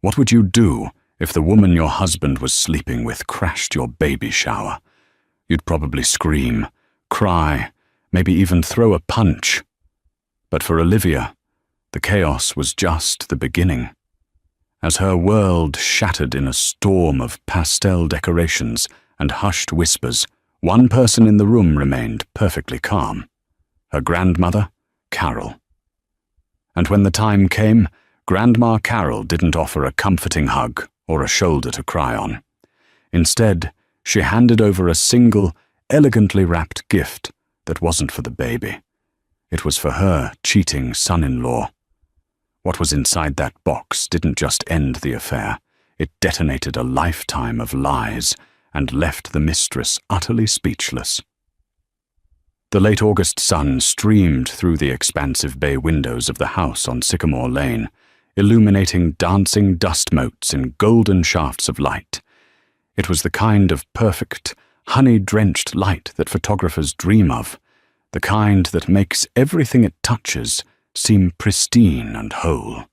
What would you do if the woman your husband was sleeping with crashed your baby shower? You'd probably scream, cry, maybe even throw a punch. But for Olivia, the chaos was just the beginning. As her world shattered in a storm of pastel decorations and hushed whispers, one person in the room remained perfectly calm: her grandmother, Carol. And when the time came, Grandma Carol didn't offer a comforting hug or a shoulder to cry on. Instead, she handed over a single, elegantly wrapped gift that wasn't for the baby. It was for her cheating son-in-law. What was inside that box didn't just end the affair. It detonated a lifetime of lies and left the mistress utterly speechless. The late August sun streamed through the expansive bay windows of the house on Sycamore Lane, illuminating dancing dust motes in golden shafts of light. It was the kind of perfect, honey-drenched light that photographers dream of, the kind that makes everything it touches seem pristine and whole.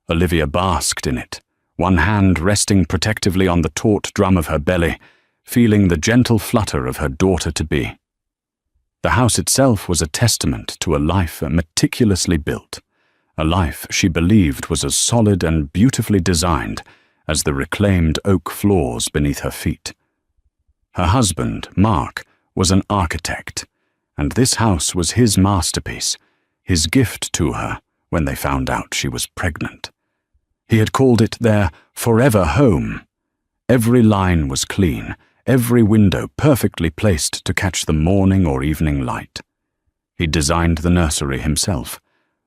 Olivia basked in it, one hand resting protectively on the taut drum of her belly, feeling the gentle flutter of her daughter-to-be. The house itself was a testament to a life meticulously built, a life she believed was as solid and beautifully designed as the reclaimed oak floors beneath her feet. Her husband, Mark, was an architect, and this house was his masterpiece, his gift to her when they found out she was pregnant. He had called it their forever home. Every line was clean, every window perfectly placed to catch the morning or evening light. He designed the nursery himself,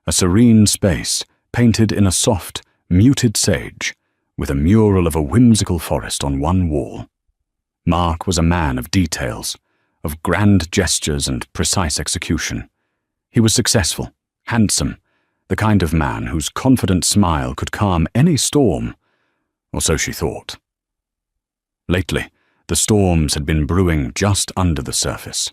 a serene space painted in a soft, muted sage, with a mural of a whimsical forest on one wall. Mark was a man of details, of grand gestures and precise execution. He was successful, handsome, the kind of man whose confident smile could calm any storm, or so she thought. Lately, the storms had been brewing just under the surface.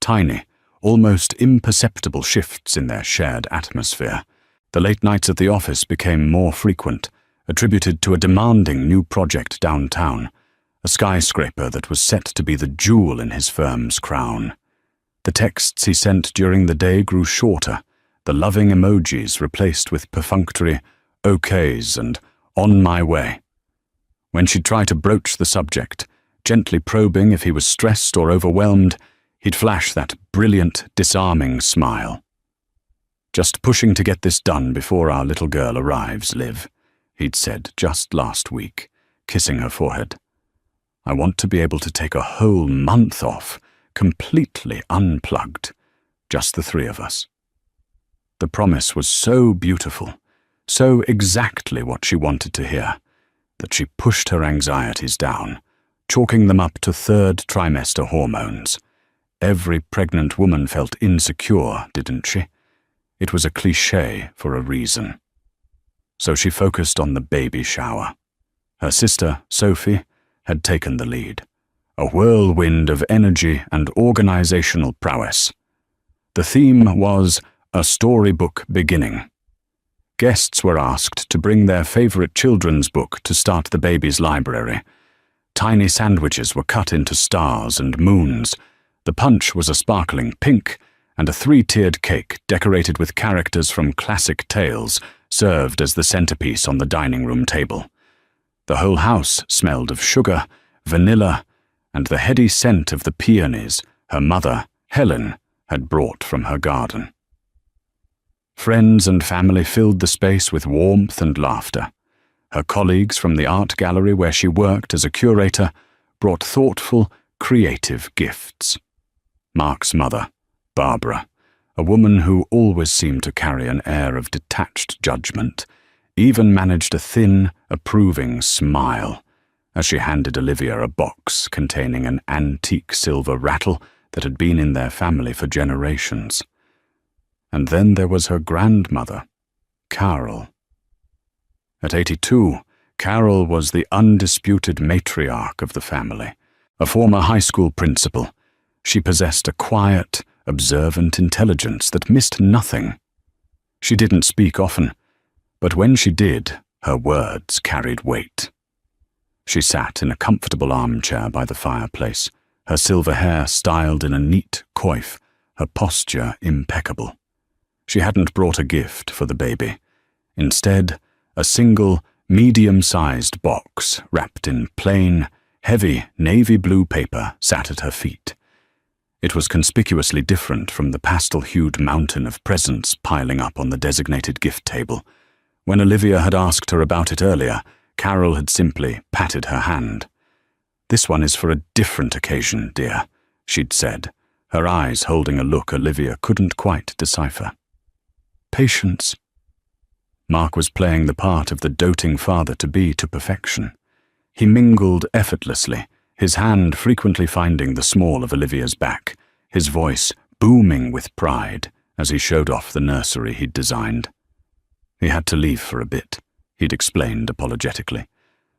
Tiny, almost imperceptible shifts in their shared atmosphere. The late nights at the office became more frequent, attributed to a demanding new project downtown, a skyscraper that was set to be the jewel in his firm's crown. The texts he sent during the day grew shorter, the loving emojis replaced with perfunctory okays and on my way. When she'd try to broach the subject, gently probing if he was stressed or overwhelmed, he'd flash that brilliant, disarming smile. "Just pushing to get this done before our little girl arrives, Liv," he'd said just last week, kissing her forehead. "I want to be able to take a whole month off, completely unplugged, just the three of us." The promise was so beautiful, so exactly what she wanted to hear, that she pushed her anxieties down, chalking them up to third trimester hormones. Every pregnant woman felt insecure, didn't she? It was a cliché for a reason. So she focused on the baby shower. Her sister, Sophie, had taken the lead, a whirlwind of energy and organizational prowess. The theme was a storybook beginning. Guests were asked to bring their favorite children's book to start the baby's library. Tiny sandwiches were cut into stars and moons. The punch was a sparkling pink, and a 3-tiered cake decorated with characters from classic tales served as the centerpiece on the dining room table. The whole house smelled of sugar, vanilla, and the heady scent of the peonies her mother, Helen, had brought from her garden. Friends and family filled the space with warmth and laughter. Her colleagues from the art gallery where she worked as a curator brought thoughtful, creative gifts. Mark's mother, Barbara, a woman who always seemed to carry an air of detached judgment, even managed a thin, approving smile as she handed Olivia a box containing an antique silver rattle that had been in their family for generations. And then there was her grandmother, Carol. At 82, Carol was the undisputed matriarch of the family, a former high school principal. She possessed a quiet, observant intelligence that missed nothing. She didn't speak often, but when she did, Her words carried weight. She sat in a comfortable armchair by the fireplace, her silver hair styled in a neat coif, her posture impeccable. She hadn't brought a gift for the baby. Instead, a single, medium-sized box wrapped in plain, heavy navy blue paper sat at her feet. It was conspicuously different from the pastel-hued mountain of presents piling up on the designated gift table. When Olivia had asked her about it earlier, Carol had simply patted her hand. "This one is for a different occasion, dear," she'd said, her eyes holding a look Olivia couldn't quite decipher. Patience. Mark was playing the part of the doting father-to-be to perfection. He mingled effortlessly, his hand frequently finding the small of Olivia's back, his voice booming with pride as he showed off the nursery he'd designed. He had to leave for a bit, he'd explained apologetically.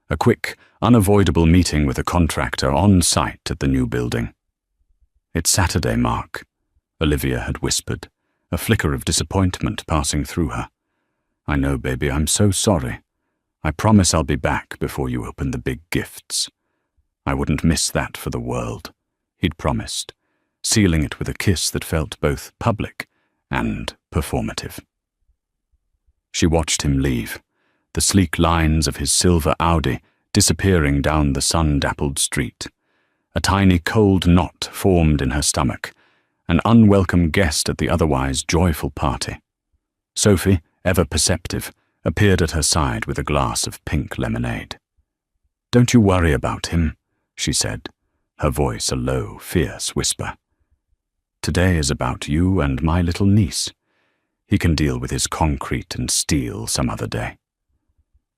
A quick, unavoidable meeting with a contractor on site at the new building. "It's Saturday, Mark," Olivia had whispered, a flicker of disappointment passing through her. "I know, baby, I'm so sorry. I promise I'll be back before you open the big gifts." "I wouldn't miss that for the world," he'd promised, sealing it with a kiss that felt both public and performative. She watched him leave, the sleek lines of his silver Audi disappearing down the sun-dappled street. A tiny cold knot formed in her stomach, an unwelcome guest at the otherwise joyful party. Sophie, ever perceptive, appeared at her side with a glass of pink lemonade. "Don't you worry about him," she said, her voice a low, fierce whisper. "Today is about you and my little niece. He can deal with his concrete and steel some other day."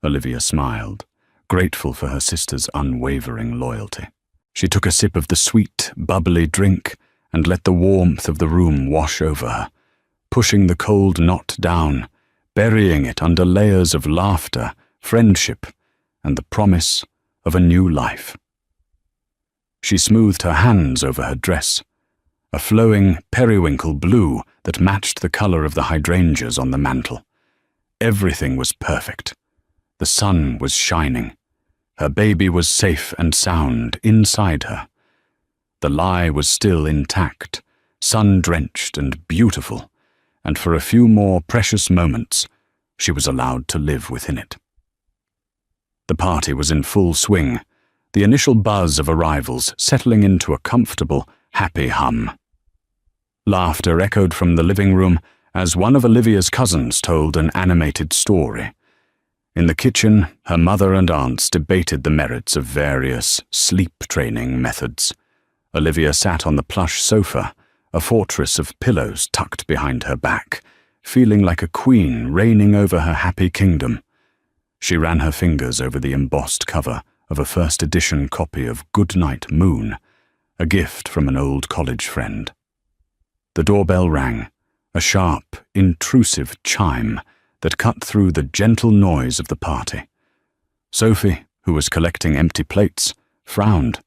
Olivia smiled, grateful for her sister's unwavering loyalty. She took a sip of the sweet, bubbly drink and let the warmth of the room wash over her, pushing the cold knot down, burying it under layers of laughter, friendship, and the promise of a new life. She smoothed her hands over her dress, a flowing periwinkle blue that matched the color of the hydrangeas on the mantel. Everything was perfect. The sun was shining. Her baby was safe and sound inside her. The lie was still intact, sun-drenched and beautiful, and for a few more precious moments, she was allowed to live within it. The party was in full swing, the initial buzz of arrivals settling into a comfortable, happy hum. Laughter echoed from the living room as one of Olivia's cousins told an animated story. In the kitchen, her mother and aunts debated the merits of various sleep-training methods. Olivia sat on the plush sofa, a fortress of pillows tucked behind her back, feeling like a queen reigning over her happy kingdom. She ran her fingers over the embossed cover of a first-edition copy of Goodnight Moon, a gift from an old college friend. The doorbell rang, a sharp, intrusive chime that cut through the gentle noise of the party. Sophie, who was collecting empty plates, frowned.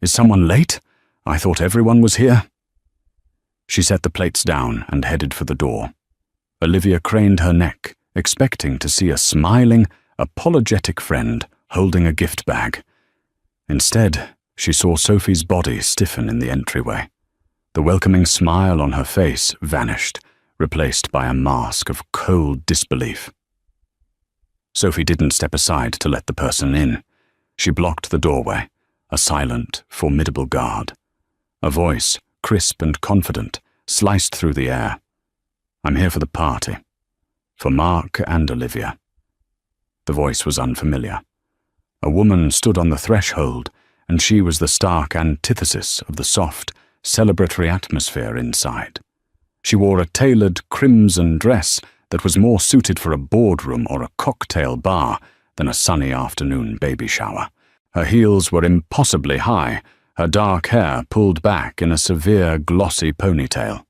"Is someone late? I thought everyone was here." She set the plates down and headed for the door. Olivia craned her neck, expecting to see a smiling, apologetic friend holding a gift bag. Instead, she saw Sophie's body stiffen in the entryway. The welcoming smile on her face vanished, replaced by a mask of cold disbelief. Sophie didn't step aside to let the person in. She blocked the doorway, a silent, formidable guard. A voice, crisp and confident, sliced through the air. "I'm here for the party. For Mark and Olivia." The voice was unfamiliar. A woman stood on the threshold, and she was the stark antithesis of the soft, celebratory atmosphere inside. She wore a tailored crimson dress that was more suited for a boardroom or a cocktail bar than a sunny afternoon baby shower. Her heels were impossibly high, her dark hair pulled back in a severe glossy ponytail.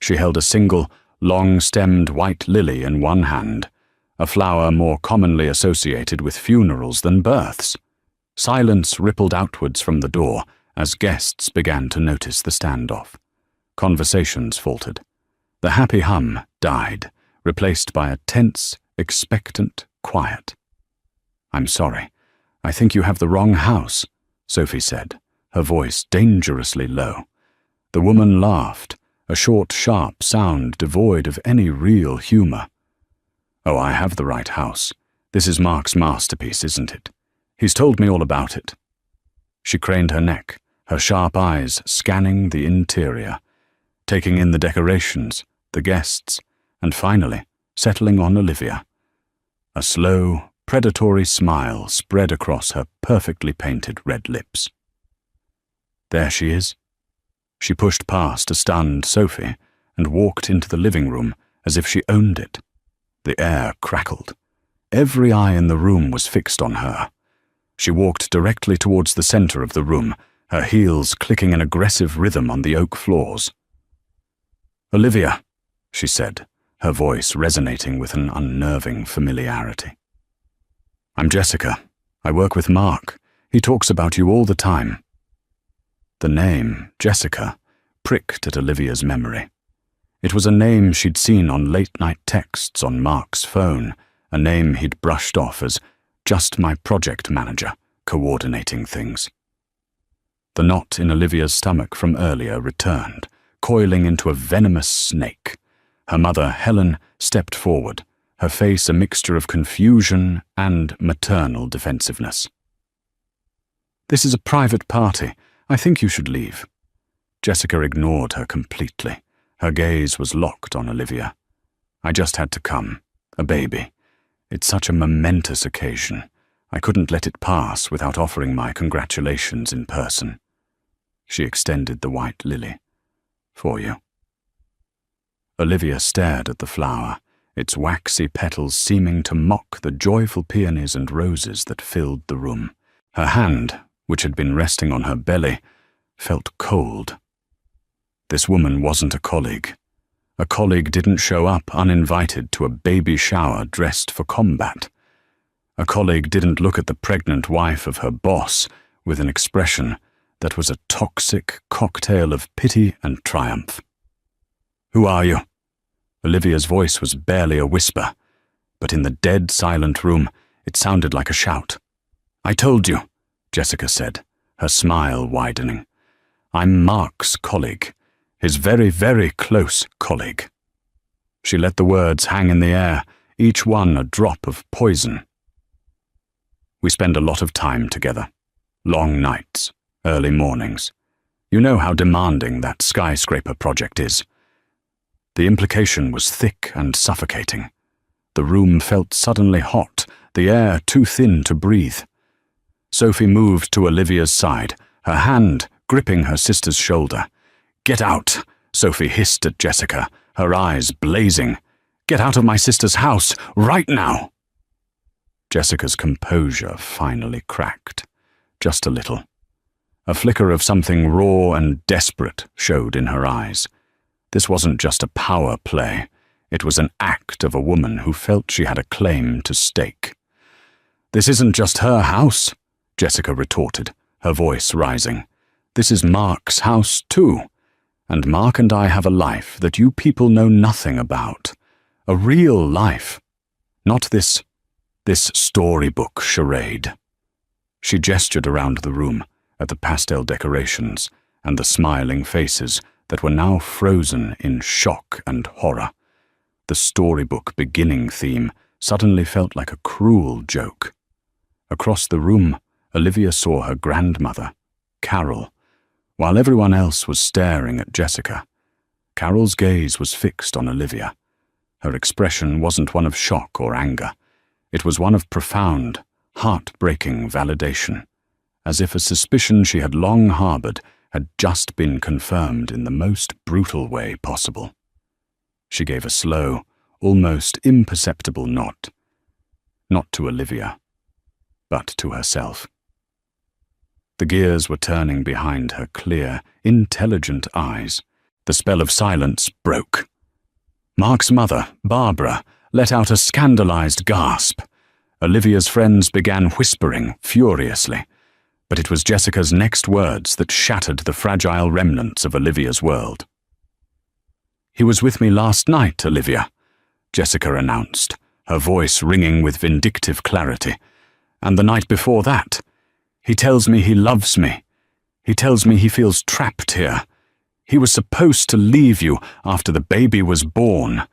She held a single, long-stemmed white lily in one hand, a flower more commonly associated with funerals than births. Silence rippled outwards from the door as guests began to notice the standoff. Conversations faltered. The happy hum died, replaced by a tense, expectant quiet. "I'm sorry. I think you have the wrong house," Sophie said, her voice dangerously low. The woman laughed, a short, sharp sound devoid of any real humor. "Oh, I have the right house. This is Mark's masterpiece, isn't it? He's told me all about it." She craned her neck, her sharp eyes scanning the interior, taking in the decorations, the guests, and finally settling on Olivia. A slow, predatory smile spread across her perfectly painted red lips. "There she is." She pushed past a stunned Sophie and walked into the living room as if she owned it. The air crackled. Every eye in the room was fixed on her. She walked directly towards the center of the room, her heels clicking an aggressive rhythm on the oak floors. "Olivia," she said, her voice resonating with an unnerving familiarity. "I'm Jessica. I work with Mark. He talks about you all the time." The name, Jessica, pricked at Olivia's memory. It was a name she'd seen on late-night texts on Mark's phone, a name he'd brushed off as just my project manager, coordinating things. The knot in Olivia's stomach from earlier returned, coiling into a venomous snake. Her mother, Helen, stepped forward, her face a mixture of confusion and maternal defensiveness. "This is a private party. I think you should leave." Jessica ignored her completely. Her gaze was locked on Olivia. "I just had to come. A baby. It's such a momentous occasion. I couldn't let it pass without offering my congratulations in person." She extended the white lily. "For you." Olivia stared at the flower, its waxy petals seeming to mock the joyful peonies and roses that filled the room. Her hand, which had been resting on her belly, felt cold. This woman wasn't a colleague. A colleague didn't show up uninvited to a baby shower dressed for combat. A colleague didn't look at the pregnant wife of her boss with an expression that was a toxic cocktail of pity and triumph. "Who are you?" Olivia's voice was barely a whisper, but in the dead silent room it sounded like a shout. "I told you," Jessica said, her smile widening. "I'm Mark's colleague, his very, very close colleague." She let the words hang in the air, each one a drop of poison. "We spend a lot of time together. Long nights, early mornings. You know how demanding that skyscraper project is." The implication was thick and suffocating. The room felt suddenly hot, the air too thin to breathe. Sophie moved to Olivia's side, her hand gripping her sister's shoulder. "Get out," Sophie hissed at Jessica, her eyes blazing. "Get out of my sister's house, right now!" Jessica's composure finally cracked, just a little. A flicker of something raw and desperate showed in her eyes. This wasn't just a power play. It was an act of a woman who felt she had a claim to stake. "This isn't just her house," Jessica retorted, her voice rising. "This is Mark's house too. And Mark and I have a life that you people know nothing about. A real life. Not this storybook charade." She gestured around the room, at the pastel decorations and the smiling faces that were now frozen in shock and horror. The storybook beginning theme suddenly felt like a cruel joke. Across the room, Olivia saw her grandmother, Carol, while everyone else was staring at Jessica. Carol's gaze was fixed on Olivia. Her expression wasn't one of shock or anger. It was one of profound, heartbreaking validation, as if a suspicion she had long harbored had just been confirmed in the most brutal way possible. She gave a slow, almost imperceptible nod. Not to Olivia, but to herself. The gears were turning behind her clear, intelligent eyes. The spell of silence broke. Mark's mother, Barbara, let out a scandalized gasp. Olivia's friends began whispering furiously, but it was Jessica's next words that shattered the fragile remnants of Olivia's world. "He was with me last night, Olivia," Jessica announced, her voice ringing with vindictive clarity. "And the night before that, he tells me he loves me. He tells me he feels trapped here. He was supposed to leave you after the baby was born.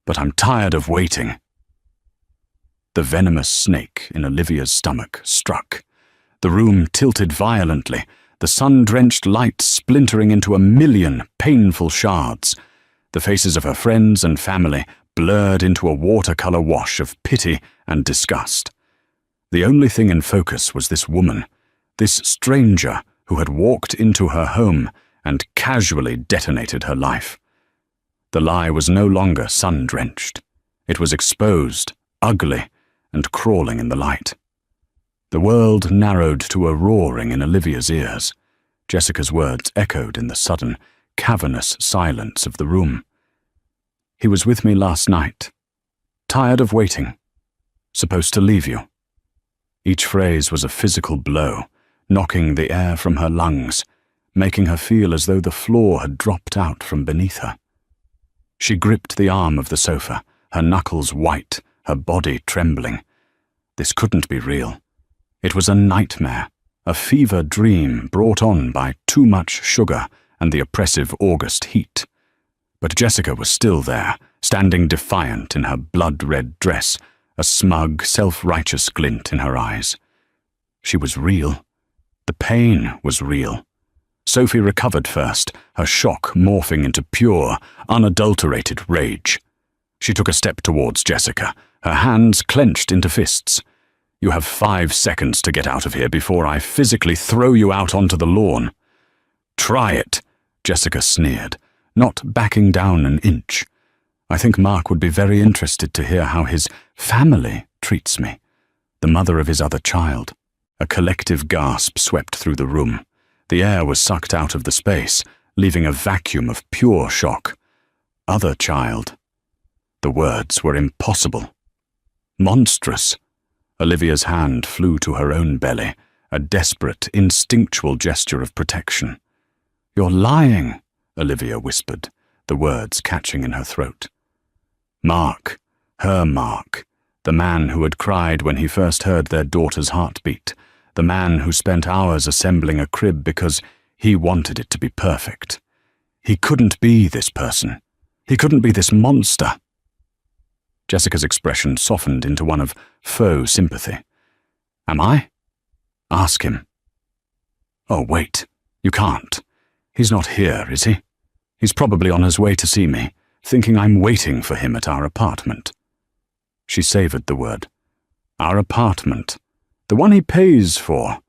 But I'm tired of waiting." The venomous snake in Olivia's stomach struck. The room tilted violently, the sun-drenched light splintering into a million painful shards. The faces of her friends and family blurred into a watercolor wash of pity and disgust. The only thing in focus was this woman, this stranger who had walked into her home and casually detonated her life. The lie was no longer sun-drenched. It was exposed, ugly, and crawling in the light. The world narrowed to a roaring in Olivia's ears. Jessica's words echoed in the sudden, cavernous silence of the room. "He was with me last night. Tired of waiting. Supposed to leave you." Each phrase was a physical blow, knocking the air from her lungs, making her feel as though the floor had dropped out from beneath her. She gripped the arm of the sofa, her knuckles white, her body trembling. This couldn't be real. It was a nightmare, a fever dream brought on by too much sugar and the oppressive August heat. But Jessica was still there, standing defiant in her blood-red dress, a smug, self-righteous glint in her eyes. She was real. The pain was real. Sophie recovered first, her shock morphing into pure, unadulterated rage. She took a step towards Jessica, her hands clenched into fists. "You have 5 seconds to get out of here before I physically throw you out onto the lawn." "Try it," Jessica sneered, not backing down an inch. "I think Mark would be very interested to hear how his family treats me, the mother of his other child." A collective gasp swept through the room. The air was sucked out of the space, leaving a vacuum of pure shock. Other child. The words were impossible. Monstrous. Olivia's hand flew to her own belly, a desperate, instinctual gesture of protection. "You're lying," Olivia whispered, the words catching in her throat. Mark, her Mark, the man who had cried when he first heard their daughter's heartbeat, the man who spent hours assembling a crib because he wanted it to be perfect. He couldn't be this person. He couldn't be this monster. Jessica's expression softened into one of faux sympathy. "Am I? Ask him." "Oh, wait. You can't. He's not here, is he? He's probably on his way to see me, thinking I'm waiting for him at our apartment." She savoured the word. Our apartment. The one he pays for.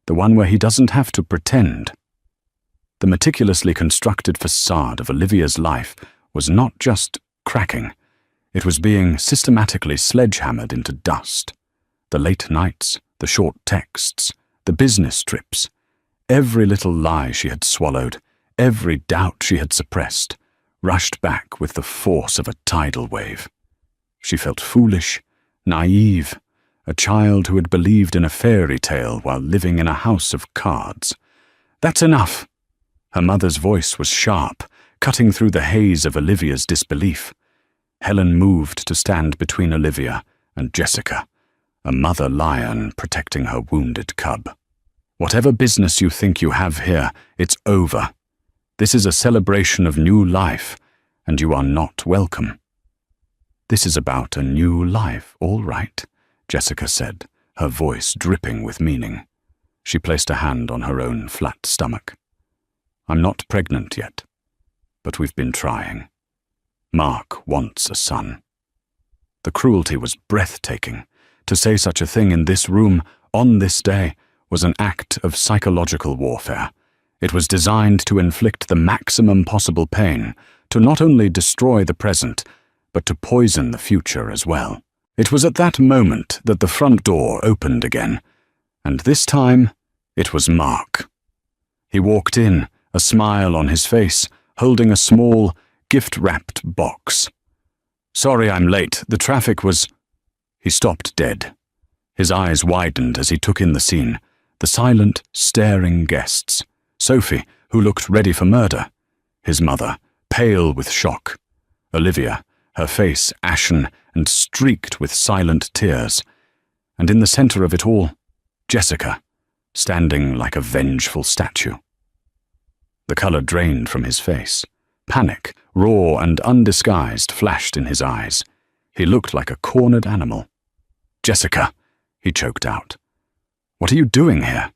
The one where he doesn't have to pretend. The meticulously constructed facade of Olivia's life was not just cracking. It was being systematically sledgehammered into dust. The late nights, the short texts, the business trips, every little lie she had swallowed, every doubt she had suppressed, rushed back with the force of a tidal wave. She felt foolish, naive, a child who had believed in a fairy tale while living in a house of cards. "That's enough!" Her mother's voice was sharp, cutting through the haze of Olivia's disbelief. Helen moved to stand between Olivia and Jessica, a mother lion protecting her wounded cub. "Whatever business you think you have here, it's over. This is a celebration of new life, and you are not welcome." "This is about a new life, all right," Jessica said, her voice dripping with meaning. She placed a hand on her own flat stomach. "I'm not pregnant yet, but we've been trying. Mark wants a son." The cruelty was breathtaking. To say such a thing in this room, on this day, was an act of psychological warfare. It was designed to inflict the maximum possible pain, to not only destroy the present, but to poison the future as well. It was at that moment that the front door opened again, and this time it was Mark. He walked in, a smile on his face, holding a small, gift-wrapped box. "Sorry I'm late, the traffic was—" He stopped dead. His eyes widened as he took in the scene, the silent, staring guests. Sophie, who looked ready for murder. His mother, pale with shock. Olivia, her face ashen and streaked with silent tears, and in the center of it all, Jessica, standing like a vengeful statue. The color drained from his face. Panic, raw and undisguised, flashed in his eyes. He looked like a cornered animal. "Jessica," he choked out. "What are you doing here?"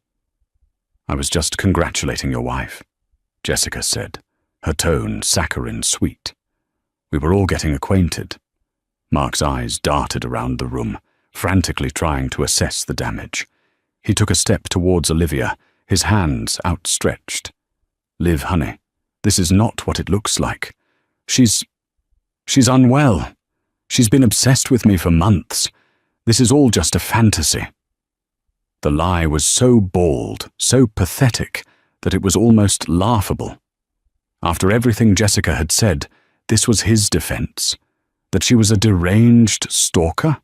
"I was just congratulating your wife," Jessica said, her tone saccharine sweet. "We were all getting acquainted." Mark's eyes darted around the room, frantically trying to assess the damage. He took a step towards Olivia, his hands outstretched. "Liv, honey, this is not what it looks like. She's unwell. She's been obsessed with me for months. This is all just a fantasy." The lie was so bald, so pathetic, that it was almost laughable. After everything Jessica had said, this was his defense, that she was a deranged stalker?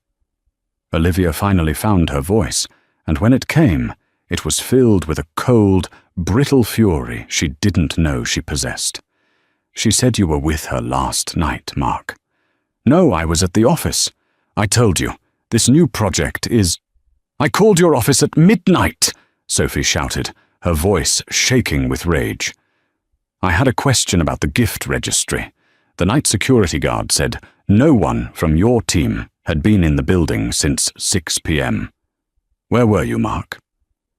Olivia finally found her voice, and when it came, it was filled with a cold, brittle fury she didn't know she possessed. "She said you were with her last night, Mark." "No, I was at the office. I told you, this new project is—" "I called your office at midnight," Sophie shouted, her voice shaking with rage. "I had a question about the gift registry. The night security guard said no one from your team had been in the building since 6 p.m. Where were you, Mark?"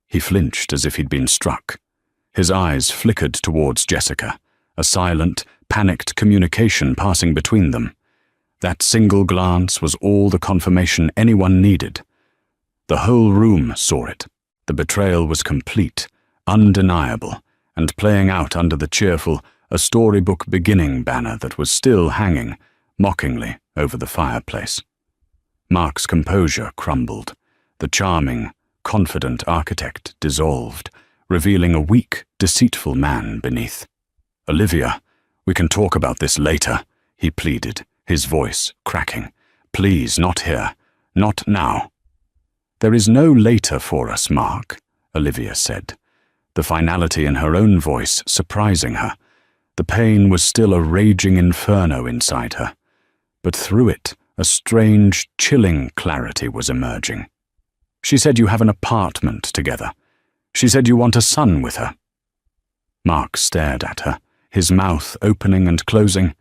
He flinched as if he'd been struck. His eyes flickered towards Jessica, a silent, panicked communication passing between them. That single glance was all the confirmation anyone needed. The whole room saw it. The betrayal was complete, undeniable, and playing out under the cheerful "A Storybook Beginning" banner that was still hanging, mockingly, over the fireplace. Mark's composure crumbled. The charming, confident architect dissolved, revealing a weak, deceitful man beneath. "Olivia, we can talk about this later," he pleaded, his voice cracking. "Please, not here. Not now." "There is no later for us, Mark," Olivia said, the finality in her own voice surprising her. The pain was still a raging inferno inside her, but through it a strange, chilling clarity was emerging. "She said you have an apartment together. She said you want a son with her." Mark stared at her, his mouth opening and closing,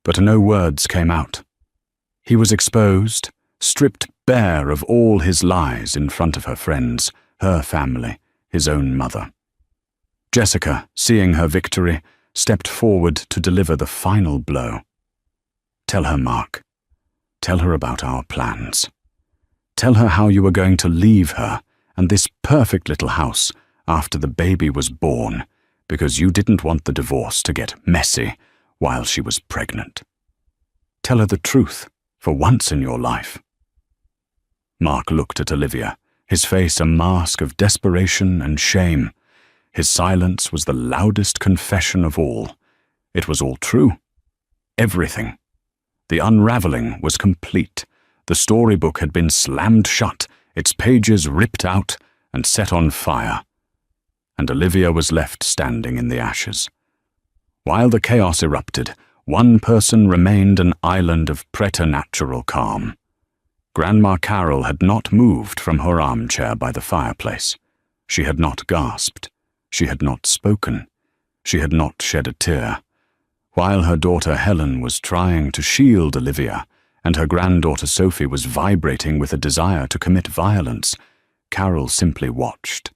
but no words came out. He was exposed, stripped bare of all his lies in front of her friends, her family, his own mother. Jessica, seeing her victory, stepped forward to deliver the final blow. "Tell her, Mark. Tell her about our plans. Tell her how you were going to leave her and this perfect little house after the baby was born, because you didn't want the divorce to get messy while she was pregnant. Tell her the truth, for once in your life." Mark looked at Olivia, his face a mask of desperation and shame. His silence was the loudest confession of all. It was all true. Everything. The unraveling was complete. The storybook had been slammed shut, its pages ripped out and set on fire. And Olivia was left standing in the ashes. While the chaos erupted, one person remained an island of preternatural calm. Grandma Carol had not moved from her armchair by the fireplace. She had not gasped. She had not spoken. She had not shed a tear. While her daughter Helen was trying to shield Olivia, and her granddaughter Sophie was vibrating with a desire to commit violence, Carol simply watched.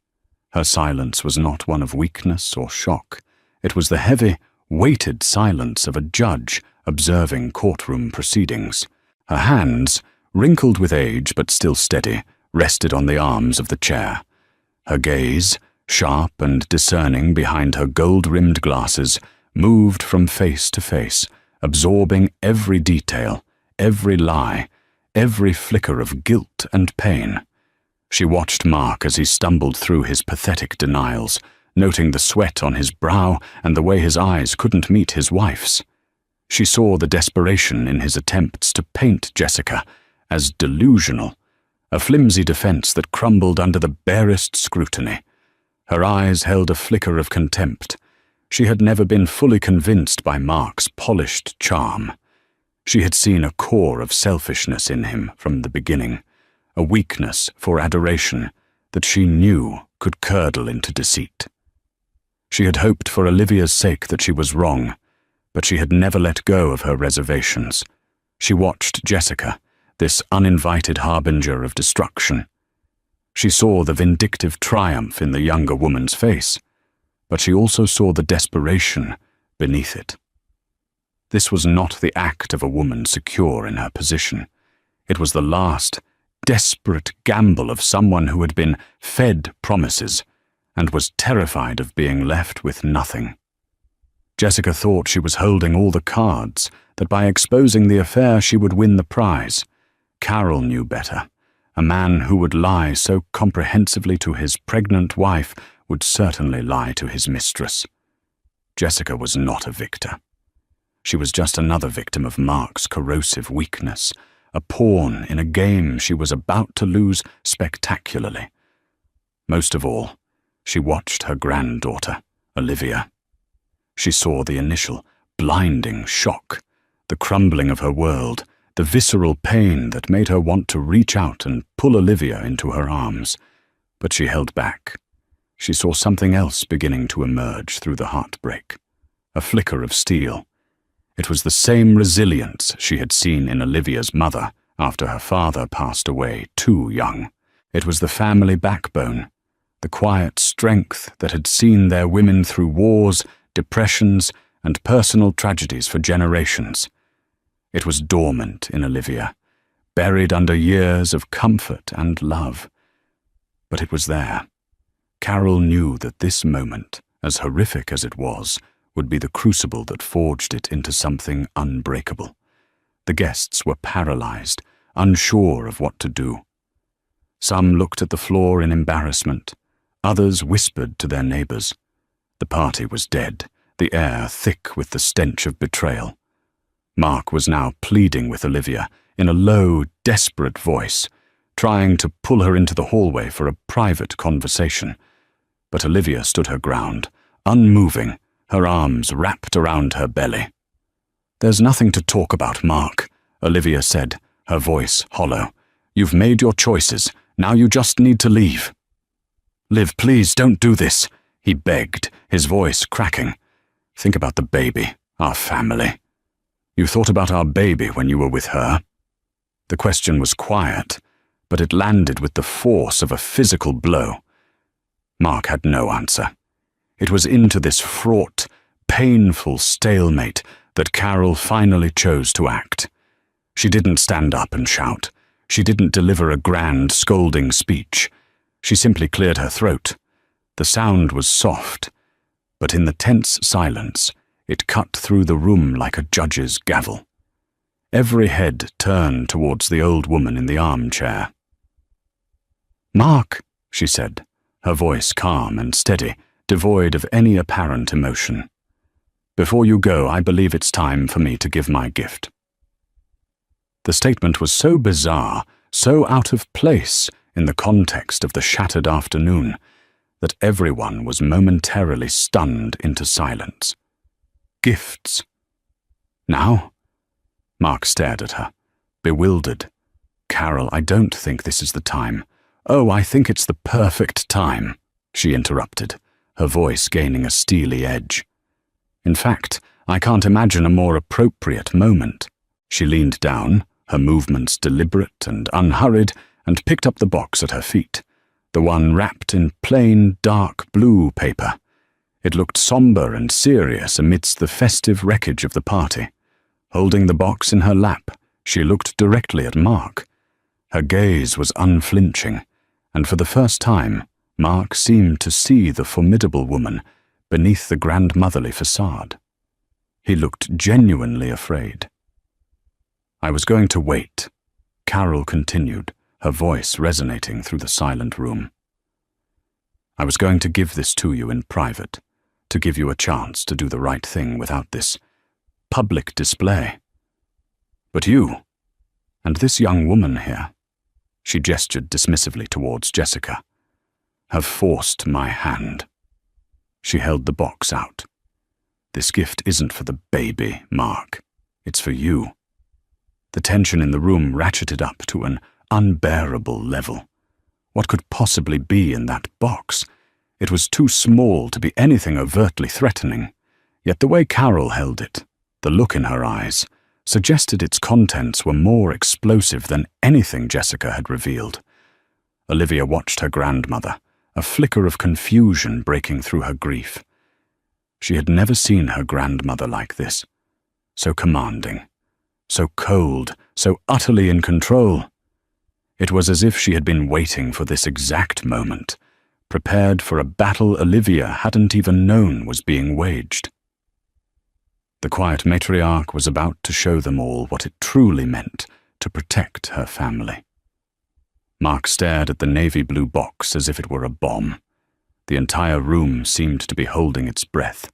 Her silence was not one of weakness or shock. It was the heavy, weighted silence of a judge observing courtroom proceedings. Her hands, wrinkled with age but still steady, rested on the arms of the chair. Her gaze, sharp and discerning behind her gold-rimmed glasses, moved from face to face, absorbing every detail, every lie, every flicker of guilt and pain. She watched Mark as he stumbled through his pathetic denials, noting the sweat on his brow and the way his eyes couldn't meet his wife's. She saw the desperation in his attempts to paint Jessica as delusional, a flimsy defense that crumbled under the barest scrutiny. Her eyes held a flicker of contempt. She had never been fully convinced by Mark's polished charm. She had seen a core of selfishness in him from the beginning, a weakness for adoration that she knew could curdle into deceit. She had hoped for Olivia's sake that she was wrong, but she had never let go of her reservations. She watched Jessica, this uninvited harbinger of destruction. She saw the vindictive triumph in the younger woman's face, but she also saw the desperation beneath it. This was not the act of a woman secure in her position. It was the last, desperate gamble of someone who had been fed promises and was terrified of being left with nothing. Jessica thought she was holding all the cards, that by exposing the affair she would win the prize. Carol knew better. A man who would lie so comprehensively to his pregnant wife would certainly lie to his mistress. Jessica was not a victor. She was just another victim of Mark's corrosive weakness, a pawn in a game she was about to lose spectacularly. Most of all, she watched her granddaughter, Olivia. She saw the initial, blinding shock, the crumbling of her world, the visceral pain that made her want to reach out and pull Olivia into her arms. But she held back. She saw something else beginning to emerge through the heartbreak, a flicker of steel. It was the same resilience she had seen in Olivia's mother after her father passed away too young. It was the family backbone, the quiet strength that had seen their women through wars, depressions, and personal tragedies for generations. It was dormant in Olivia, buried under years of comfort and love. But it was there. Carol knew that this moment, as horrific as it was, would be the crucible that forged it into something unbreakable. The guests were paralyzed, unsure of what to do. Some looked at the floor in embarrassment. Others whispered to their neighbors. The party was dead, the air thick with the stench of betrayal. Mark was now pleading with Olivia in a low, desperate voice, trying to pull her into the hallway for a private conversation. But Olivia stood her ground, unmoving, her arms wrapped around her belly. "There's nothing to talk about, Mark," Olivia said, her voice hollow. "You've made your choices. Now you just need to leave." "Liv, please don't do this," he begged, his voice cracking. "Think about the baby, our family. You thought about our baby when you were with her?" The question was quiet, but it landed with the force of a physical blow. Mark had no answer. It was into this fraught, painful stalemate that Carol finally chose to act. She didn't stand up and shout. She didn't deliver a grand, scolding speech. She simply cleared her throat. The sound was soft, but in the tense silence, it cut through the room like a judge's gavel. Every head turned towards the old woman in the armchair. "Mark," she said, her voice calm and steady, devoid of any apparent emotion. "Before you go, I believe it's time for me to give my gift." The statement was so bizarre, so out of place in the context of the shattered afternoon, that everyone was momentarily stunned into silence. Gifts. Now? Mark stared at her, bewildered. "Carol, I don't think this is the time." "Oh, I think it's the perfect time," she interrupted, her voice gaining a steely edge. "In fact, I can't imagine a more appropriate moment." She leaned down, her movements deliberate and unhurried, and picked up the box at her feet, the one wrapped in plain, dark blue paper. It looked somber and serious amidst the festive wreckage of the party. Holding the box in her lap, she looked directly at Mark. Her gaze was unflinching, and for the first time, Mark seemed to see the formidable woman beneath the grandmotherly facade. He looked genuinely afraid. "I was going to wait," Carol continued, her voice resonating through the silent room. "I was going to give this to you in private, to give you a chance to do the right thing without this public display. But you, and this young woman here," she gestured dismissively towards Jessica, "have forced my hand." She held the box out. "This gift isn't for the baby, Mark. It's for you. The tension in the room ratcheted up to an unbearable level. What could possibly be in that box? It was too small to be anything overtly threatening, yet the way Carol held it, the look in her eyes, suggested its contents were more explosive than anything Jessica had revealed. Olivia watched her grandmother, a flicker of confusion breaking through her grief. She had never seen her grandmother like this, so commanding, so cold, so utterly in control. It was as if she had been waiting for this exact moment, prepared for a battle Olivia hadn't even known was being waged. The quiet matriarch was about to show them all what it truly meant to protect her family. Mark stared at the navy blue box as if it were a bomb. The entire room seemed to be holding its breath.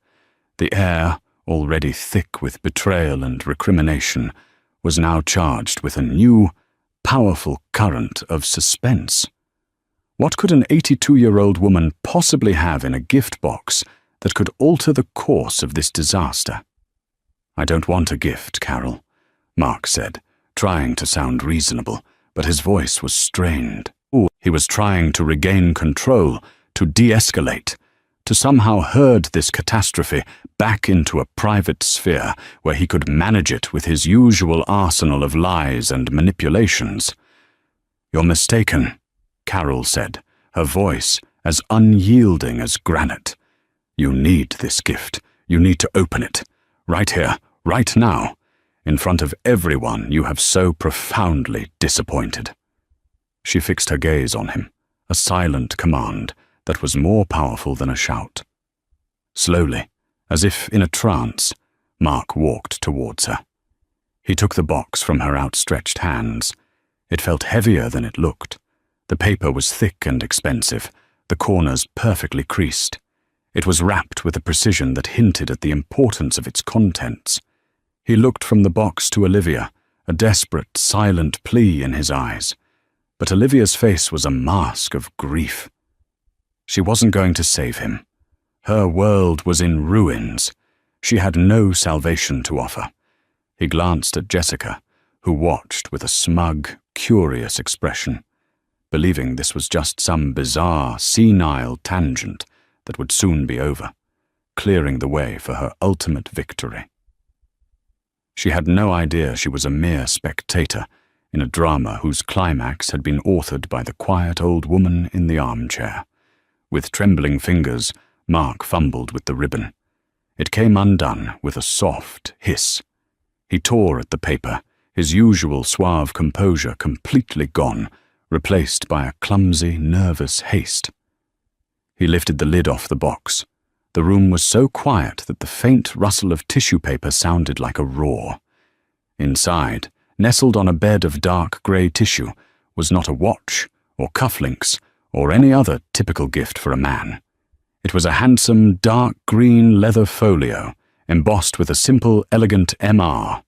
The air, already thick with betrayal and recrimination, was now charged with a new, powerful current of suspense. What could an 82-year-old woman possibly have in a gift box that could alter the course of this disaster? "I don't want a gift, Carol," Mark said, trying to sound reasonable, but his voice was strained. He was trying to regain control, to de-escalate, to somehow herd this catastrophe back into a private sphere where he could manage it with his usual arsenal of lies and manipulations. "You're mistaken," Carol said, her voice as unyielding as granite. "You need this gift. You need to open it. Right here, right now. In front of everyone you have so profoundly disappointed." She fixed her gaze on him, a silent command that was more powerful than a shout. Slowly, as if in a trance, Mark walked towards her. He took the box from her outstretched hands. It felt heavier than it looked. The paper was thick and expensive, the corners perfectly creased. It was wrapped with a precision that hinted at the importance of its contents. He looked from the box to Olivia, a desperate, silent plea in his eyes. But Olivia's face was a mask of grief. She wasn't going to save him. Her world was in ruins. She had no salvation to offer. He glanced at Jessica, who watched with a smug, curious expression, believing this was just some bizarre, senile tangent that would soon be over, clearing the way for her ultimate victory. She had no idea she was a mere spectator in a drama whose climax had been authored by the quiet old woman in the armchair. With trembling fingers, Mark fumbled with the ribbon. It came undone with a soft hiss. He tore at the paper, his usual suave composure completely gone, replaced by a clumsy, nervous haste. He lifted the lid off the box. The room was so quiet that the faint rustle of tissue paper sounded like a roar. Inside, nestled on a bed of dark grey tissue, was not a watch, or cufflinks, or any other typical gift for a man. It was a handsome, dark green leather folio, embossed with a simple, elegant M.R.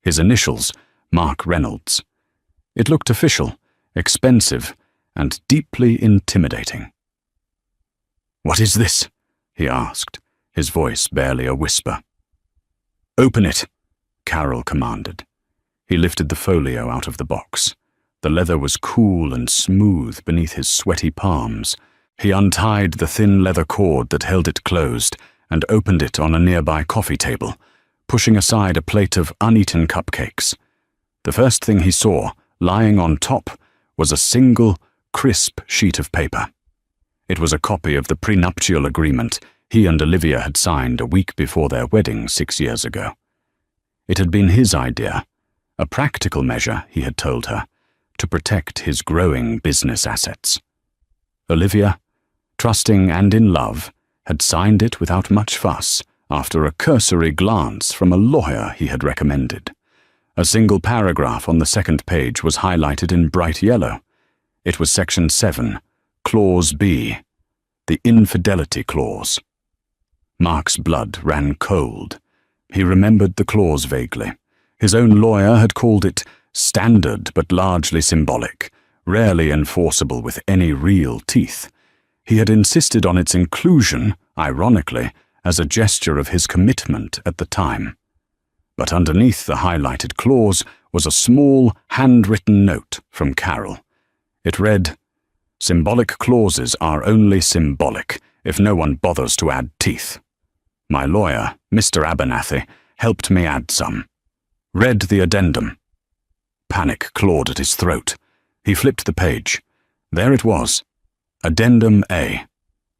His initials, Mark Reynolds. It looked official, expensive, and deeply intimidating. "What is this?" he asked, his voice barely a whisper. "Open it," Carol commanded. He lifted the folio out of the box. The leather was cool and smooth beneath his sweaty palms. He untied the thin leather cord that held it closed and opened it on a nearby coffee table, pushing aside a plate of uneaten cupcakes. The first thing he saw, lying on top, was a single, crisp sheet of paper. It was a copy of the prenuptial agreement he and Olivia had signed a week before their wedding 6 years ago. It had been his idea, a practical measure, he had told her, to protect his growing business assets. Olivia, trusting and in love, had signed it without much fuss after a cursory glance from a lawyer he had recommended. A single paragraph on the second page was highlighted in bright yellow. It was Section 7, Clause B, the Infidelity Clause. Mark's blood ran cold. He remembered the clause vaguely. His own lawyer had called it standard but largely symbolic, rarely enforceable with any real teeth. He had insisted on its inclusion, ironically, as a gesture of his commitment at the time. But underneath the highlighted clause was a small, handwritten note from Carol. It read, "Symbolic clauses are only symbolic if no one bothers to add teeth. My lawyer, Mr. Abernathy, helped me add some. Read the addendum." Panic clawed at his throat. He flipped the page. There it was. Addendum A.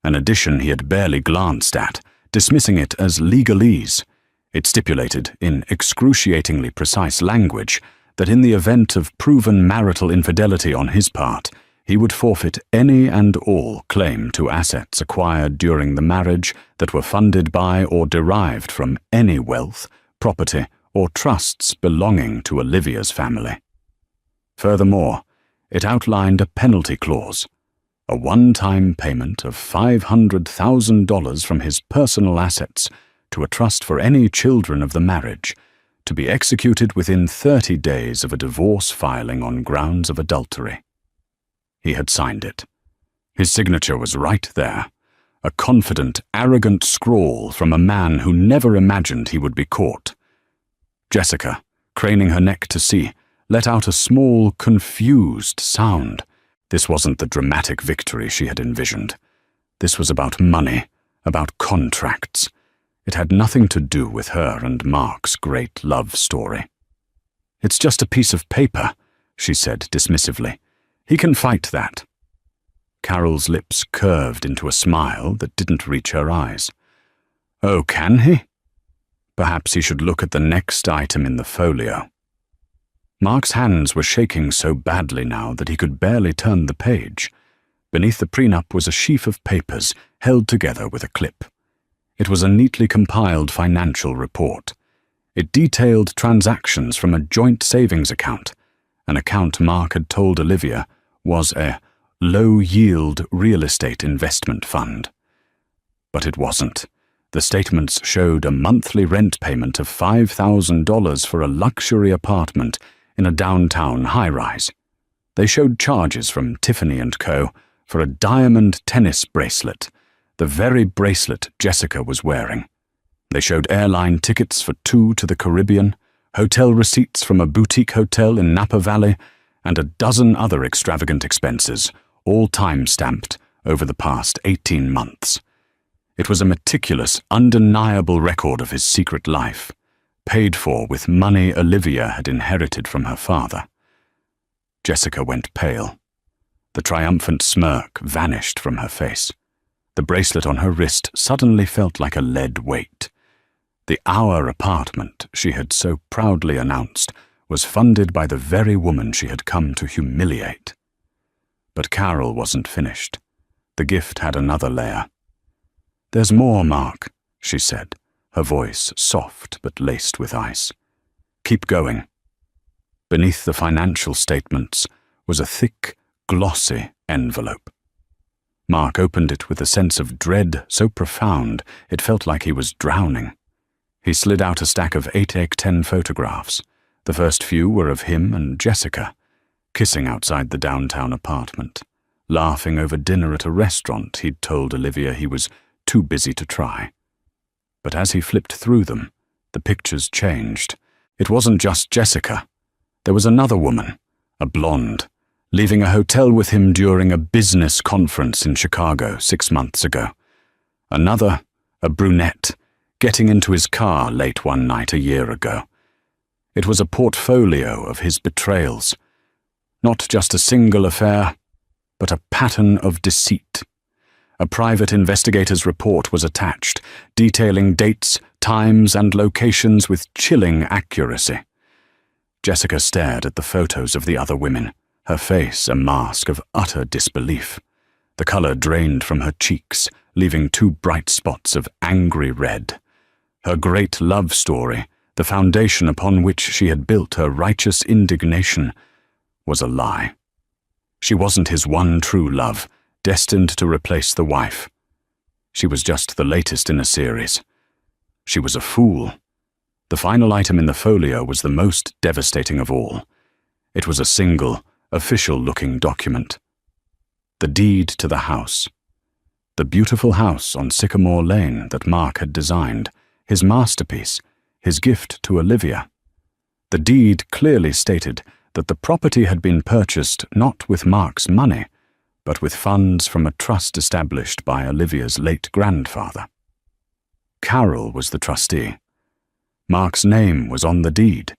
An addition he had barely glanced at, dismissing it as legalese. It stipulated, in excruciatingly precise language, that in the event of proven marital infidelity on his part, he would forfeit any and all claim to assets acquired during the marriage that were funded by or derived from any wealth, property, or trusts belonging to Olivia's family. Furthermore, it outlined a penalty clause, a one-time payment of $500,000 from his personal assets to a trust for any children of the marriage, to be executed within 30 days of a divorce filing on grounds of adultery. He had signed it. His signature was right there, a confident, arrogant scrawl from a man who never imagined he would be caught. Jessica, craning her neck to see, let out a small, confused sound. This wasn't the dramatic victory she had envisioned. This was about money, about contracts. It had nothing to do with her and Mark's great love story. "It's just a piece of paper," she said dismissively. "He can fight that." Carol's lips curved into a smile that didn't reach her eyes. "Oh, can he?" Perhaps he should look at the next item in the folio. Mark's hands were shaking so badly now that he could barely turn the page. Beneath the prenup was a sheaf of papers held together with a clip. It was a neatly compiled financial report. It detailed transactions from a joint savings account, an account Mark had told Olivia was a low-yield real estate investment fund. But it wasn't. The statements showed a monthly rent payment of $5,000 for a luxury apartment in a downtown high-rise. They showed charges from Tiffany & Co. for a diamond tennis bracelet, the very bracelet Jessica was wearing. They showed airline tickets for 2 to the Caribbean, hotel receipts from a boutique hotel in Napa Valley, and a dozen other extravagant expenses, all time-stamped over the past 18 months. It was a meticulous, undeniable record of his secret life, paid for with money Olivia had inherited from her father. Jessica went pale. The triumphant smirk vanished from her face. The bracelet on her wrist suddenly felt like a lead weight. The Our apartment she had so proudly announced was funded by the very woman she had come to humiliate. But Carol wasn't finished. The gift had another layer. "There's more, Mark," she said, her voice soft but laced with ice. "Keep going." Beneath the financial statements was a thick, glossy envelope. Mark opened it with a sense of dread so profound it felt like he was drowning. He slid out a stack of 8x10 photographs. The first few were of him and Jessica, kissing outside the downtown apartment, laughing over dinner at a restaurant he'd told Olivia he was too busy to try. But as he flipped through them, the pictures changed. It wasn't just Jessica. There was another woman, a blonde, leaving a hotel with him during a business conference in Chicago 6 months ago. Another, a brunette, getting into his car late one night a year ago. It was a portfolio of his betrayals. Not just a single affair, but a pattern of deceit. A private investigator's report was attached, detailing dates, times, and locations with chilling accuracy. Jessica stared at the photos of the other women, her face a mask of utter disbelief. The color drained from her cheeks, leaving 2 bright spots of angry red. Her great love story, the foundation upon which she had built her righteous indignation, was a lie. She wasn't his one true love, destined to replace the wife. She was just the latest in a series. She was a fool. The final item in the folio was the most devastating of all. It was a single, official-looking document. The deed to the house. The beautiful house on Sycamore Lane that Mark had designed, his masterpiece, his gift to Olivia. The deed clearly stated that the property had been purchased not with Mark's money, but with funds from a trust established by Olivia's late grandfather. Carol was the trustee. Mark's name was on the deed,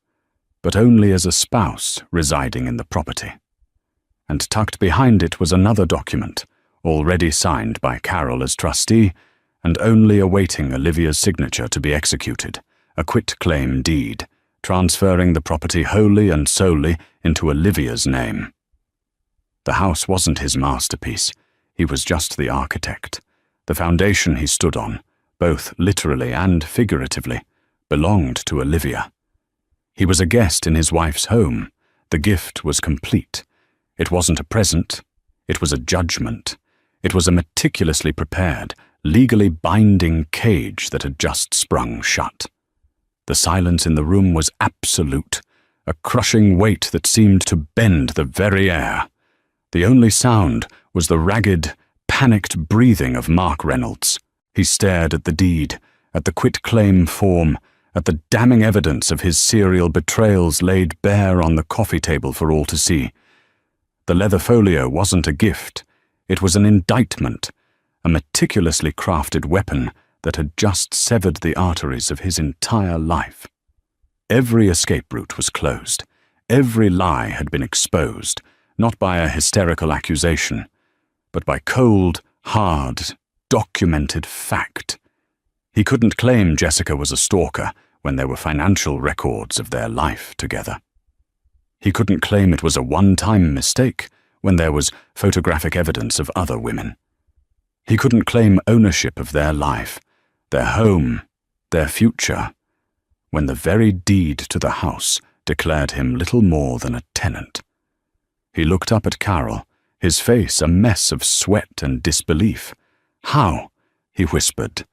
but only as a spouse residing in the property. And tucked behind it was another document, already signed by Carol as trustee, and only awaiting Olivia's signature to be executed, a quitclaim deed, transferring the property wholly and solely into Olivia's name. The house wasn't his masterpiece. He was just the architect. The foundation he stood on, both literally and figuratively, belonged to Olivia. He was a guest in his wife's home. The gift was complete. It wasn't a present. It was a judgment. It was a meticulously prepared, legally binding cage that had just sprung shut. The silence in the room was absolute, a crushing weight that seemed to bend the very air. The only sound was the ragged, panicked breathing of Mark Reynolds. He stared at the deed, at the quitclaim form, at the damning evidence of his serial betrayals laid bare on the coffee table for all to see. The leather folio wasn't a gift. It was an indictment, a meticulously crafted weapon that had just severed the arteries of his entire life. Every escape route was closed. Every lie had been exposed, not by a hysterical accusation, but by cold, hard, documented fact. He couldn't claim Jessica was a stalker when there were financial records of their life together. He couldn't claim it was a one-time mistake when there was photographic evidence of other women. He couldn't claim ownership of their life, their home, their future, when the very deed to the house declared him little more than a tenant. He looked up at Carol, his face a mess of sweat and disbelief. "How?" he whispered,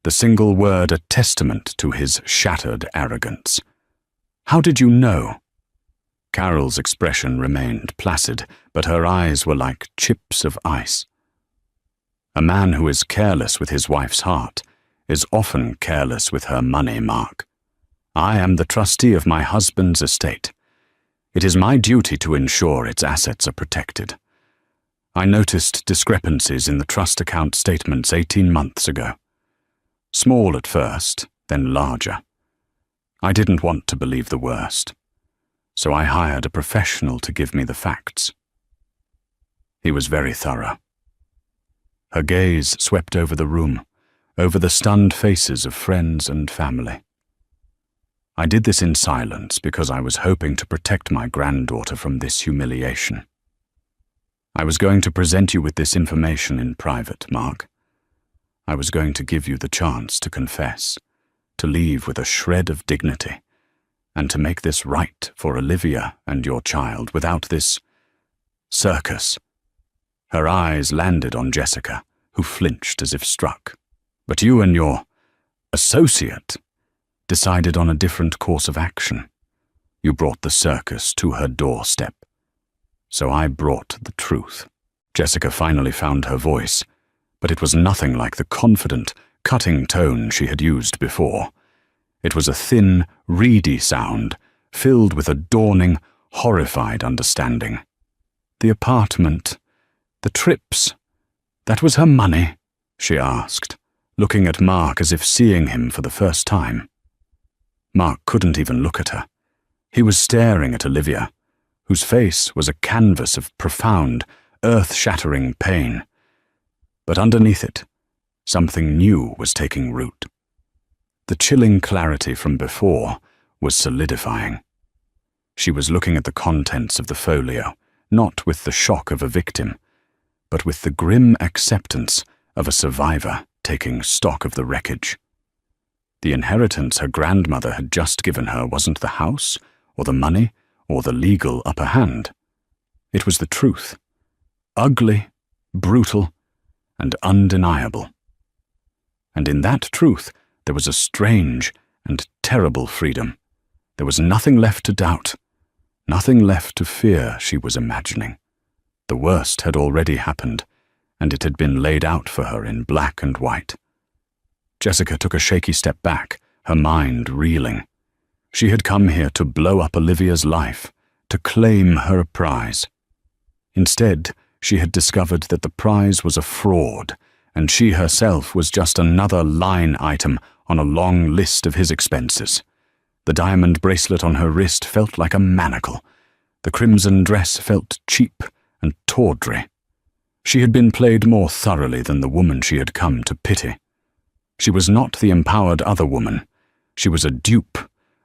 the single word a testament to his shattered arrogance. "How did you know?" Carol's expression remained placid, but her eyes were like chips of ice. A man who is careless with his wife's heart is often careless with her money, Mark. I am the trustee of my husband's estate. It is my duty to ensure its assets are protected. I noticed discrepancies in the trust account statements 18 months ago. Small at first, then larger. I didn't want to believe the worst, so I hired a professional to give me the facts. He was very thorough. Her gaze swept over the room, over the stunned faces of friends and family. I did this in silence because I was hoping to protect my granddaughter from this humiliation. I was going to present you with this information in private, Mark. I was going to give you the chance to confess, to leave with a shred of dignity, and to make this right for Olivia and your child without this circus. Her eyes landed on Jessica, who flinched as if struck. But you and your associate decided on a different course of action. You brought the circus to her doorstep. So I brought the truth. Jessica finally found her voice, but it was nothing like the confident, cutting tone she had used before. It was a thin, reedy sound, filled with a dawning, horrified understanding. The apartment, the trips, that was her money, she asked, looking at Mark as if seeing him for the first time. Mark couldn't even look at her. He was staring at Olivia, whose face was a canvas of profound, earth-shattering pain. But underneath it, something new was taking root. The chilling clarity from before was solidifying. She was looking at the contents of the folio, not with the shock of a victim, but with the grim acceptance of a survivor taking stock of the wreckage. The inheritance her grandmother had just given her wasn't the house, or the money, or the legal upper hand. It was the truth. Ugly, brutal, and undeniable. And in that truth there was a strange and terrible freedom. There was nothing left to doubt, nothing left to fear she was imagining. The worst had already happened, and it had been laid out for her in black and white. Jessica took a shaky step back, her mind reeling. She had come here to blow up Olivia's life, to claim her prize. Instead, she had discovered that the prize was a fraud, and she herself was just another line item on a long list of his expenses. The diamond bracelet on her wrist felt like a manacle. The crimson dress felt cheap and tawdry. She had been played more thoroughly than the woman she had come to pity. She was not the empowered other woman. She was a dupe,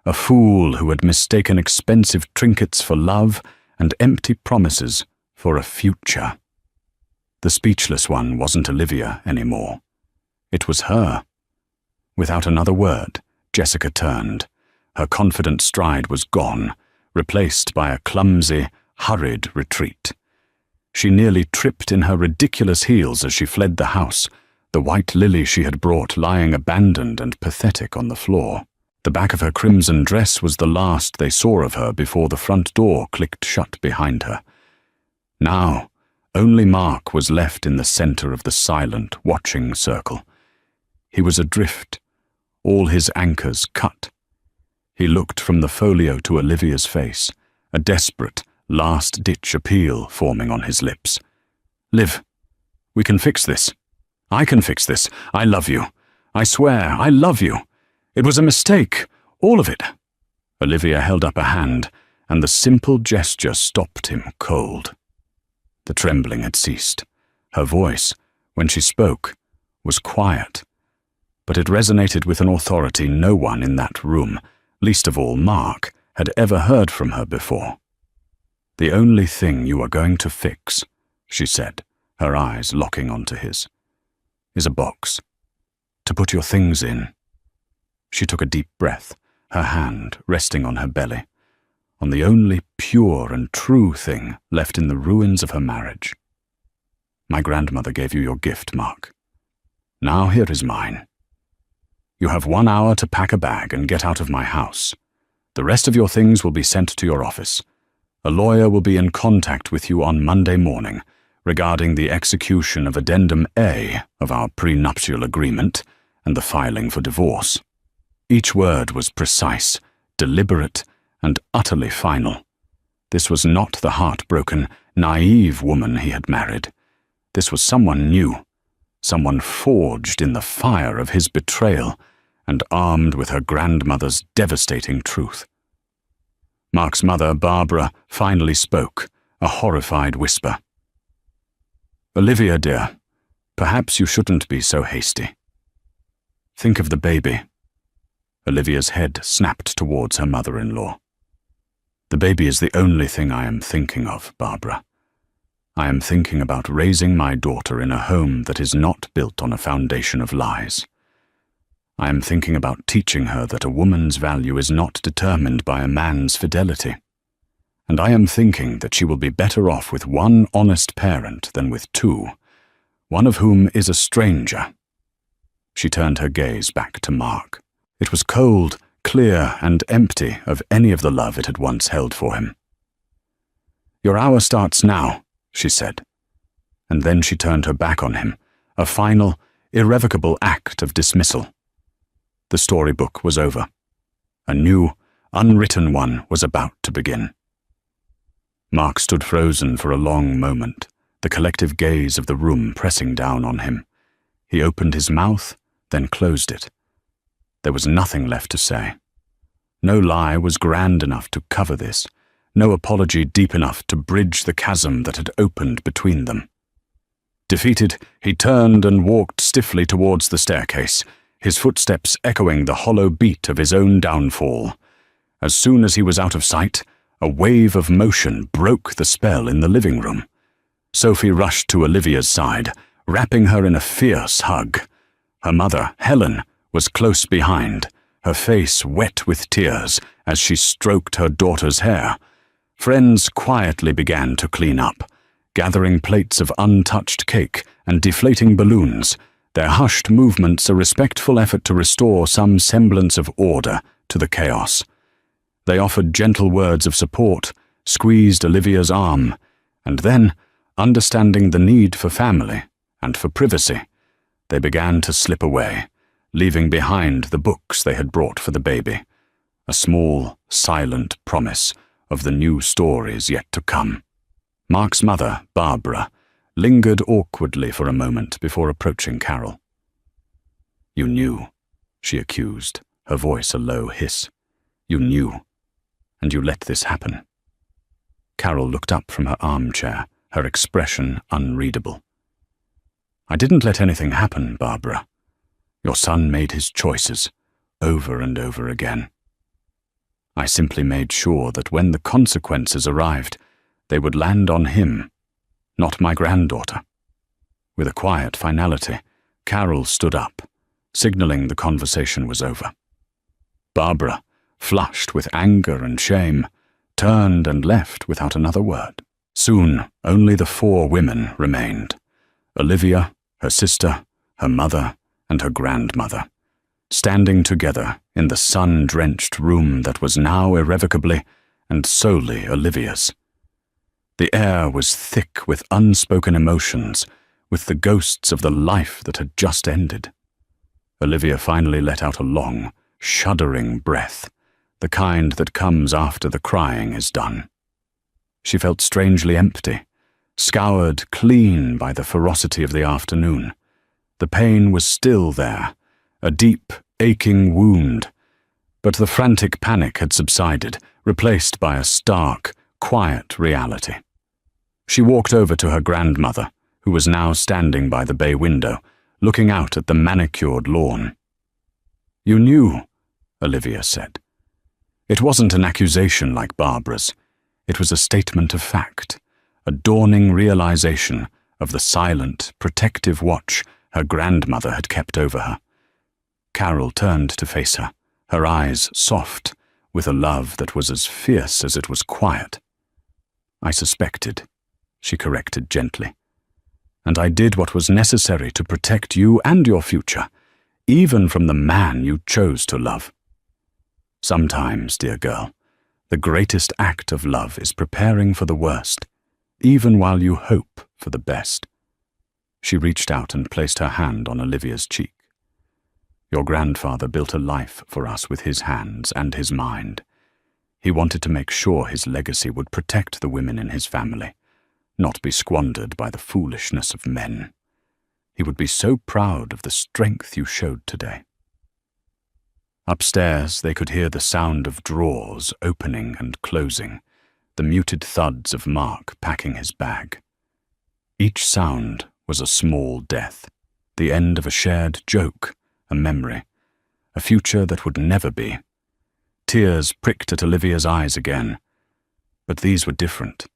a fool who had mistaken expensive trinkets for love and empty promises for a future. The speechless one wasn't Olivia anymore. It was her. Without another word, Jessica turned. Her confident stride was gone, replaced by a clumsy, hurried retreat. She nearly tripped in her ridiculous heels as she fled the house, the white lily she had brought lying abandoned and pathetic on the floor. The back of her crimson dress was the last they saw of her before the front door clicked shut behind her. Now, only Mark was left in the center of the silent, watching circle. He was adrift, all his anchors cut. He looked from the folio to Olivia's face, a desperate, last-ditch appeal forming on his lips. "Liv, we can fix this. I can fix this. I love you. I swear, I love you. It was a mistake, all of it." Olivia held up a hand, and the simple gesture stopped him cold. The trembling had ceased. Her voice, when she spoke, was quiet, but it resonated with an authority no one in that room, least of all Mark, had ever heard from her before. "The only thing you are going to fix," she said, her eyes locking onto his, "is a box. To put your things in." She took a deep breath, her hand resting on her belly, on the only pure and true thing left in the ruins of her marriage. "My grandmother gave you your gift, Mark. Now here is mine. You have 1 hour to pack a bag and get out of my house. The rest of your things will be sent to your office. A lawyer will be in contact with you on Monday morning regarding the execution of Addendum A of our prenuptial agreement and the filing for divorce." Each word was precise, deliberate, and utterly final. This was not the heartbroken, naive woman he had married. This was someone new, someone forged in the fire of his betrayal and armed with her grandmother's devastating truth. Mark's mother, Barbara, finally spoke, a horrified whisper. "Olivia, dear, perhaps you shouldn't be so hasty. Think of the baby." Olivia's head snapped towards her mother-in-law. "The baby is the only thing I am thinking of, Barbara. I am thinking about raising my daughter in a home that is not built on a foundation of lies. I am thinking about teaching her that a woman's value is not determined by a man's fidelity. And I am thinking that she will be better off with one honest parent than with two, one of whom is a stranger." She turned her gaze back to Mark. It was cold, clear, and empty of any of the love it had once held for him. "Your hour starts now," she said. And then she turned her back on him, a final, irrevocable act of dismissal. The storybook was over. A new, unwritten one was about to begin. Mark stood frozen for a long moment, the collective gaze of the room pressing down on him. He opened his mouth, then closed it. There was nothing left to say. No lie was grand enough to cover this, no apology deep enough to bridge the chasm that had opened between them. Defeated, he turned and walked stiffly towards the staircase, his footsteps echoing the hollow beat of his own downfall. As soon as he was out of sight, a wave of motion broke the spell in the living room. Sophie rushed to Olivia's side, wrapping her in a fierce hug. Her mother, Helen, was close behind, her face wet with tears as she stroked her daughter's hair. Friends quietly began to clean up, gathering plates of untouched cake and deflating balloons, their hushed movements a respectful effort to restore some semblance of order to the chaos. They offered gentle words of support, squeezed Olivia's arm, and then, understanding the need for family and for privacy, they began to slip away, leaving behind the books they had brought for the baby, a small, silent promise of the new stories yet to come. Mark's mother, Barbara, lingered awkwardly for a moment before approaching Carol. "You knew," she accused, her voice a low hiss. "You knew, and you let this happen." Carol looked up from her armchair, her expression unreadable. "I didn't let anything happen, Barbara. Your son made his choices, over and over again. I simply made sure that when the consequences arrived, they would land on him, not my granddaughter." With a quiet finality, Carol stood up, signaling the conversation was over. Barbara, flushed with anger and shame, turned and left without another word. Soon, only the 4 women remained: Olivia, her sister, her mother, and her grandmother, standing together in the sun-drenched room that was now irrevocably and solely Olivia's. The air was thick with unspoken emotions, with the ghosts of the life that had just ended. Olivia finally let out a long, shuddering breath, the kind that comes after the crying is done. She felt strangely empty, scoured clean by the ferocity of the afternoon. The pain was still there, a deep, aching wound, but the frantic panic had subsided, replaced by a stark, quiet reality. She walked over to her grandmother, who was now standing by the bay window, looking out at the manicured lawn. "You knew," Olivia said. It wasn't an accusation like Barbara's. It was a statement of fact, a dawning realization of the silent, protective watch her grandmother had kept over her. Carol turned to face her, her eyes soft, with a love that was as fierce as it was quiet. "I suspected," she corrected gently. "And I did what was necessary to protect you and your future, even from the man you chose to love. Sometimes, dear girl, the greatest act of love is preparing for the worst, even while you hope for the best." She reached out and placed her hand on Olivia's cheek. "Your grandfather built a life for us with his hands and his mind. He wanted to make sure his legacy would protect the women in his family, not be squandered by the foolishness of men. He would be so proud of the strength you showed today." Upstairs, they could hear the sound of drawers opening and closing, the muted thuds of Mark packing his bag. Each sound was a small death, the end of a shared joke, a memory, a future that would never be. Tears pricked at Olivia's eyes again, but these were different.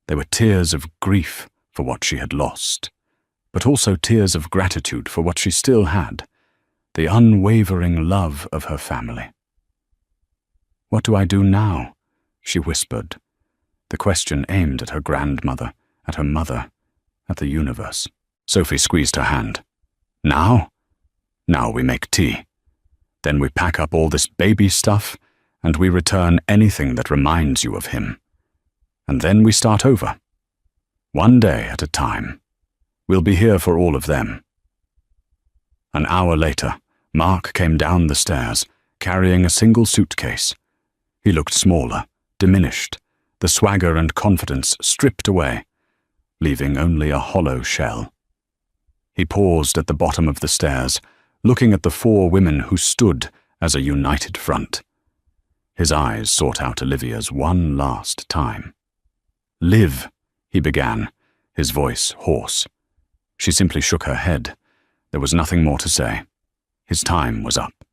They were tears of grief for what she had lost, but also tears of gratitude for what she still had, the unwavering love of her family. "What do I do now?" she whispered, the question aimed at her grandmother, at her mother, at the universe. Sophie squeezed her hand. "Now? Now we make tea. Then we pack up all this baby stuff, and we return anything that reminds you of him. And then we start over. One day at a time. We'll be here for all of them." An hour later, Mark came down the stairs, carrying a single suitcase. He looked smaller, diminished, the swagger and confidence stripped away, leaving only a hollow shell. He paused at the bottom of the stairs, looking at the 4 women who stood as a united front. His eyes sought out Olivia's one last time. "Liv," he began, his voice hoarse. She simply shook her head. There was nothing more to say. His time was up.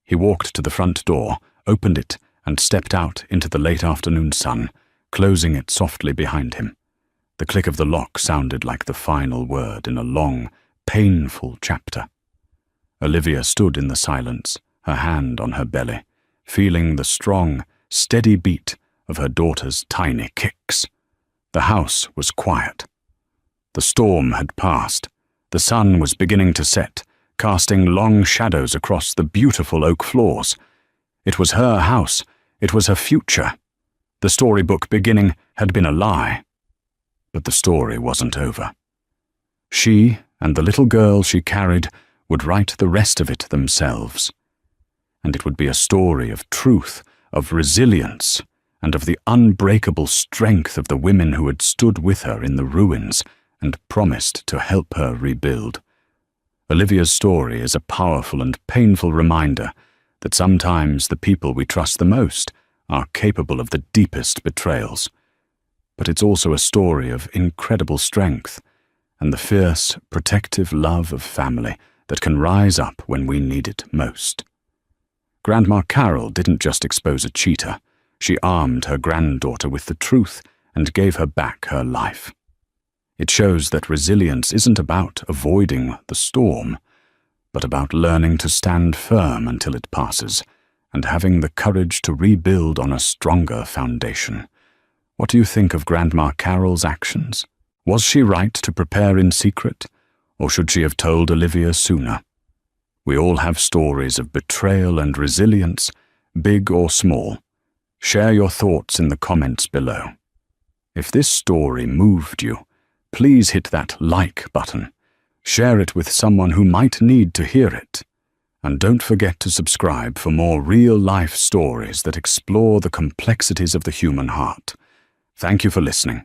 He walked to the front door, opened it, and stepped out into the late afternoon sun, closing it softly behind him. The click of the lock sounded like the final word in a long, painful chapter. Olivia stood in the silence, her hand on her belly, feeling the strong, steady beat of her daughter's tiny kicks. The house was quiet. The storm had passed. The sun was beginning to set, casting long shadows across the beautiful oak floors. It was her house. It was her future. The storybook beginning had been a lie. But the story wasn't over. She and the little girl she carried would write the rest of it themselves. and it would be a story of truth, of resilience, and of the unbreakable strength of the women who had stood with her in the ruins and promised to help her rebuild. Olivia's story is a powerful and painful reminder that sometimes the people we trust the most are capable of the deepest betrayals. But it's also a story of incredible strength and the fierce, protective love of family that can rise up when we need it most. Grandma Carol didn't just expose a cheater. She armed her granddaughter with the truth and gave her back her life. It shows that resilience isn't about avoiding the storm, but about learning to stand firm until it passes and having the courage to rebuild on a stronger foundation. What do you think of Grandma Carol's actions? Was she right to prepare in secret, or should she have told Olivia sooner? We all have stories of betrayal and resilience, big or small. Share your thoughts in the comments below. If this story moved you, please hit that like button. Share it with someone who might need to hear it. And don't forget to subscribe for more real-life stories that explore the complexities of the human heart. Thank you for listening.